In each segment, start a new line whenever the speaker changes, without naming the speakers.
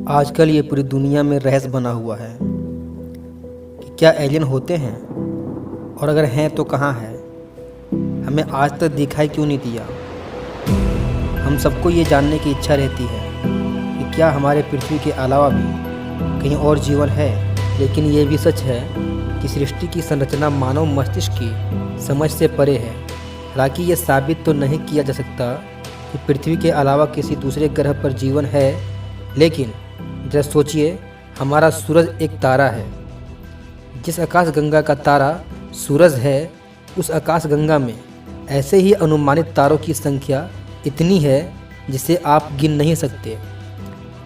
आजकल ये पूरी दुनिया में रहस्य बना हुआ है कि क्या एलियन होते हैं, और अगर हैं तो कहाँ है। हमें आज तक दिखाई क्यों नहीं दिया। हम सबको ये जानने की इच्छा रहती है कि क्या हमारे पृथ्वी के अलावा भी कहीं और जीवन है। लेकिन ये भी सच है कि सृष्टि की संरचना मानव मस्तिष्क की समझ से परे है। हालांकि ये साबित तो नहीं किया जा सकता कि पृथ्वी के अलावा किसी दूसरे ग्रह पर जीवन है, लेकिन जरा सोचिए, हमारा सूरज एक तारा है। जिस आकाश गंगा का तारा सूरज है, उस आकाश गंगा में ऐसे ही अनुमानित तारों की संख्या इतनी है जिसे आप गिन नहीं सकते।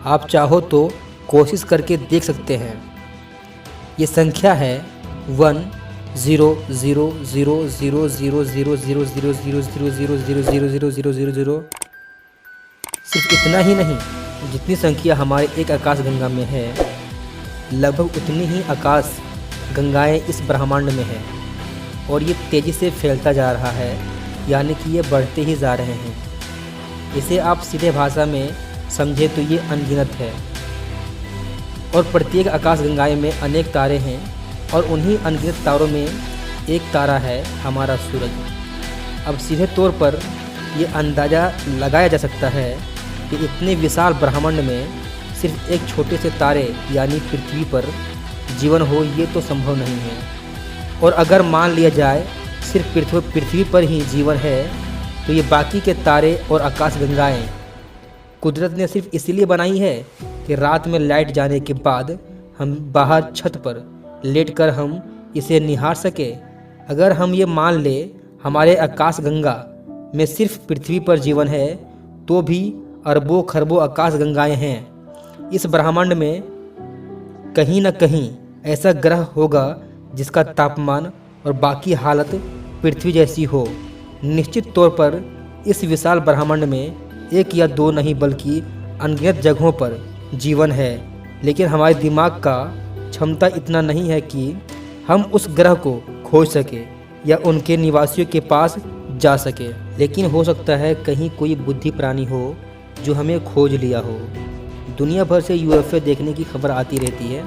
आप चाहो तो कोशिश करके देख सकते हैं। ये संख्या है 1 0 0 0 0 0 0 0 0 0 0 0 0 0 0 0। सिर्फ इतना ही नहीं, जितनी संख्या हमारे एक आकाश गंगा में है, लगभग उतनी ही आकाश गंगाएं इस ब्रह्मांड में है। और ये तेज़ी से फैलता जा रहा है, यानी कि ये बढ़ते ही जा रहे हैं। इसे आप सीधे भाषा में समझे तो ये अनगिनत है। और प्रत्येक आकाश गंगाएं में अनेक तारे हैं, और उन्हीं अनगिनत तारों में एक तारा है हमारा सूरज। अब सीधे तौर पर यह अंदाज़ा लगाया जा सकता है कि इतने विशाल ब्रह्मांड में सिर्फ एक छोटे से तारे यानी पृथ्वी पर जीवन हो, ये तो संभव नहीं है। और अगर मान लिया जाए सिर्फ पृथ्वी पर ही जीवन है, तो ये बाकी के तारे और आकाश गंगाएं कुदरत ने सिर्फ इसलिए बनाई है कि रात में लाइट जाने के बाद हम बाहर छत पर लेटकर हम इसे निहार सके। अगर हम ये मान ले हमारे आकाश गंगा में सिर्फ पृथ्वी पर जीवन है, तो भी अरबों खरबों आकाश गंगाएं हैं। इस ब्रह्मांड में कहीं न कहीं ऐसा ग्रह होगा जिसका तापमान और बाकी हालत पृथ्वी जैसी हो। निश्चित तौर पर इस विशाल ब्रह्मांड में एक या दो नहीं बल्कि अनगिनत जगहों पर जीवन है, लेकिन हमारे दिमाग का क्षमता इतना नहीं है कि हम उस ग्रह को खोज सके या उनके निवासियों के पास जा सके। लेकिन हो सकता है कहीं कोई बुद्धि प्राणी हो जो हमें खोज लिया हो। दुनिया भर से यूएफओ देखने की खबर आती रहती है।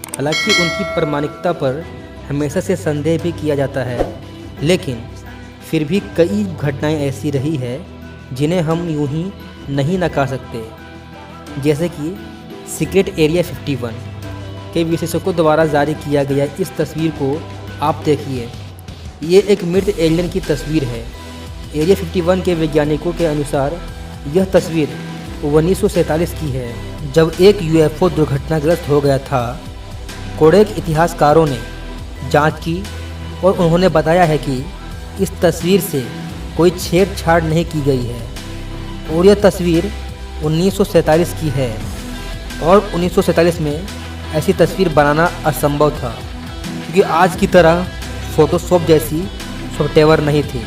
हालांकि उनकी प्रामाणिकता पर हमेशा से संदेह भी किया जाता है, लेकिन फिर भी कई घटनाएं ऐसी रही है जिन्हें हम यूं ही नहीं नकार सकते। जैसे कि सीक्रेट एरिया 51 के विशेषज्ञों द्वारा जारी किया गया इस तस्वीर को आप देखिए। ये एक मृत एलियन की तस्वीर है। एरिया 51 के वैज्ञानिकों के अनुसार यह तस्वीर 1947 की है, जब एक यूएफओ दुर्घटनाग्रस्त हो गया था। कोडेक इतिहासकारों ने जांच की और उन्होंने बताया है कि इस तस्वीर से कोई छेड़छाड़ नहीं की गई है और यह तस्वीर 1947 की है। और 1947 में ऐसी तस्वीर बनाना असंभव था, क्योंकि आज की तरह फोटोशॉप जैसी सॉफ्टवेयर नहीं थी।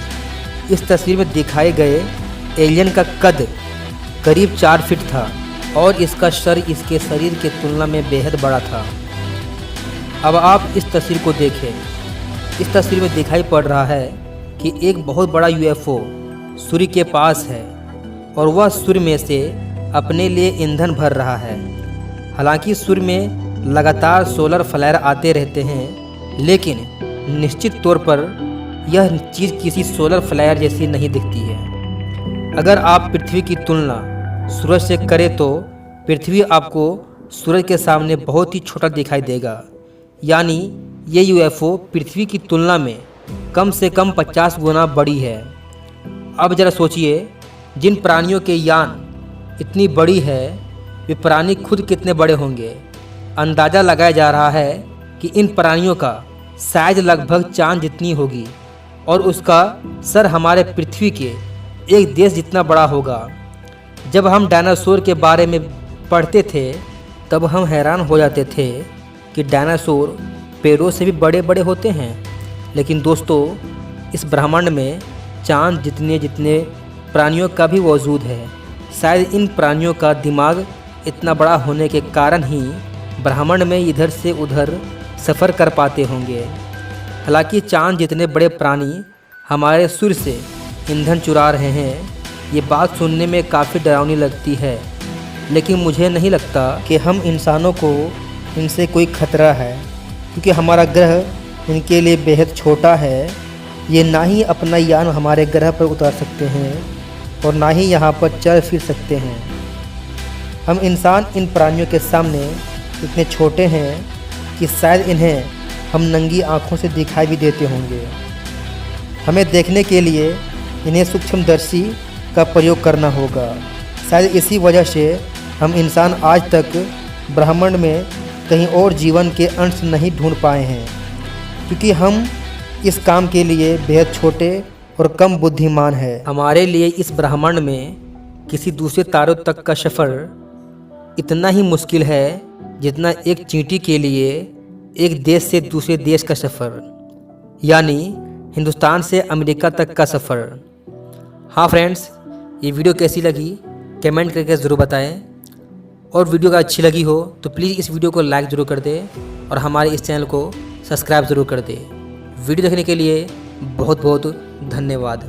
इस तस्वीर में दिखाए गए एलियन का कद करीब 4 फीट था और इसका सर इसके शरीर के तुलना में बेहद बड़ा था। अब आप इस तस्वीर को देखें। इस तस्वीर में दिखाई पड़ रहा है कि एक बहुत बड़ा यूएफओ सूर्य के पास है और वह सूर्य में से अपने लिए ईंधन भर रहा है। हालांकि सूर्य में लगातार सोलर फ्लेयर आते रहते हैं, लेकिन निश्चित तौर पर यह चीज़ किसी सोलर फ्लेयर जैसी नहीं दिखती है। अगर आप पृथ्वी की तुलना सूरज से करें तो पृथ्वी आपको सूरज के सामने बहुत ही छोटा दिखाई देगा। यानी ये यूएफओ पृथ्वी की तुलना में कम से कम 50 गुना बड़ी है। अब जरा सोचिए, जिन प्राणियों के यान इतनी बड़ी है, वे प्राणी खुद कितने बड़े होंगे। अंदाज़ा लगाया जा रहा है कि इन प्राणियों का साइज लगभग चांद जितनी होगी और उसका सर हमारे पृथ्वी के एक देश जितना बड़ा होगा। जब हम डायनासोर के बारे में पढ़ते थे, तब हम हैरान हो जाते थे कि डायनासोर पेड़ों से भी बड़े बड़े होते हैं। लेकिन दोस्तों, इस ब्रह्मांड में चांद जितने प्राणियों का भी वजूद है। शायद इन प्राणियों का दिमाग इतना बड़ा होने के कारण ही ब्रह्मांड में इधर से उधर सफ़र कर पाते होंगे। हालांकि चांद जितने बड़े प्राणी हमारे सूर्य से ईंधन चुरा रहे हैं, ये बात सुनने में काफ़ी डरावनी लगती है। लेकिन मुझे नहीं लगता कि हम इंसानों को इनसे कोई खतरा है, क्योंकि हमारा ग्रह इनके लिए बेहद छोटा है। ये ना ही अपना यान हमारे ग्रह पर उतार सकते हैं और ना ही यहाँ पर चल फिर सकते हैं। हम इंसान इन प्राणियों के सामने इतने छोटे हैं कि शायद इन्हें हम नंगी आँखों से दिखाई भी देते होंगे। हमें देखने के लिए इन्हें सूक्ष्मदर्शी का प्रयोग करना होगा। शायद इसी वजह से हम इंसान आज तक ब्रह्मांड में कहीं और जीवन के अंश नहीं ढूंढ पाए हैं, क्योंकि हम इस काम के लिए बेहद छोटे और कम बुद्धिमान हैं। हमारे लिए इस ब्रह्मांड में किसी दूसरे तारों तक का सफ़र इतना ही मुश्किल है जितना एक चींटी के लिए एक देश से दूसरे देश का सफ़र, यानी हिंदुस्तान से अमेरिका तक का सफ़र। हाँ फ्रेंड्स, ये वीडियो कैसी लगी कमेंट करके ज़रूर बताएं, और वीडियो अगर अच्छी लगी हो तो प्लीज़ इस वीडियो को लाइक ज़रूर कर दें और हमारे इस चैनल को सब्सक्राइब ज़रूर कर दें। वीडियो देखने के लिए बहुत बहुत धन्यवाद।